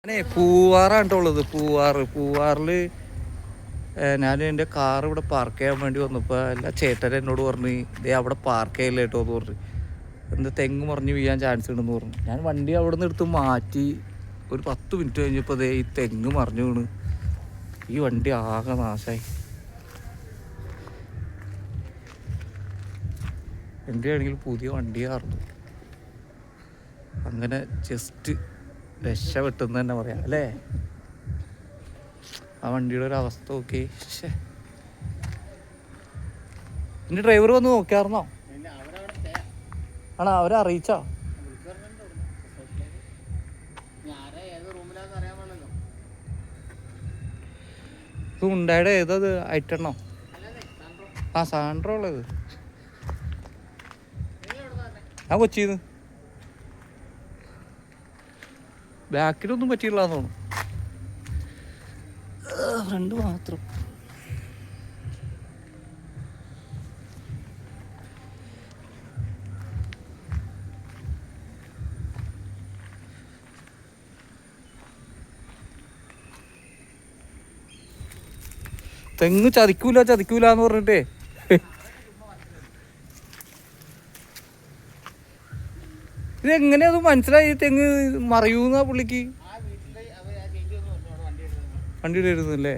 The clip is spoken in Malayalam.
പൂവാറാണ് ഉള്ളത്. പൂവാറില് ഞാൻ എൻ്റെ കാർ ഇവിടെ പാർക്ക് ചെയ്യാൻ വേണ്ടി വന്നപ്പോൾ എല്ലാ ചേട്ടൻ എന്നോട് പറഞ്ഞു ഇതേ അവിടെ പാർക്ക് ചെയ്യില്ല കേട്ടോ എന്ന് പറഞ്ഞു. എന്താ തെങ്ങ് മറിഞ്ഞ് വീഴാൻ ചാൻസ് ഉണ്ടെന്ന് പറഞ്ഞു. ഞാൻ വണ്ടി അവിടെ നിന്ന് എടുത്ത് മാറ്റി ഒരു 10 മിനിറ്റ് കഴിഞ്ഞപ്പോൾ അതേ ഈ തെങ്ങ് മറിഞ്ഞു വീണ് ഈ വണ്ടി ആകെ നാശമായി. എൻ്റെ ആണെങ്കിൽ പുതിയ വണ്ടിയായിരുന്നു. അങ്ങനെ ജസ്റ്റ് രക്ഷപ്പെട്ടെന്ന് തന്നെ പറയാം അല്ലേ. ആ വണ്ടിയുടെ ഒരു അവസ്ഥ നോക്കി. എൻ്റെ ഡ്രൈവർ വന്ന് നോക്കിയായിരുന്നോ? ആണോ? അവരെ അറിയിച്ചോ? ഇത് ഉണ്ടായുടെ ഏതത് ഐറ്റണോ? ആ സാൻഡ്രോ ഉള്ളത്. ആ കൊച്ചിന്ന് ബാക്കിലൊന്നും പറ്റിയില്ലാന്ന് തോന്നുന്നു. ഫ്രണ്ട് മാത്രം. തെങ്ങ് ചതിക്കൂല എന്ന് പറഞ്ഞിട്ടേ ഇതെങ്ങനെയത് മനസ്സിലായി? തെങ്ങ് മറിയൂന്നാ പുള്ളിക്ക് വണ്ടി വരുന്നല്ലേ?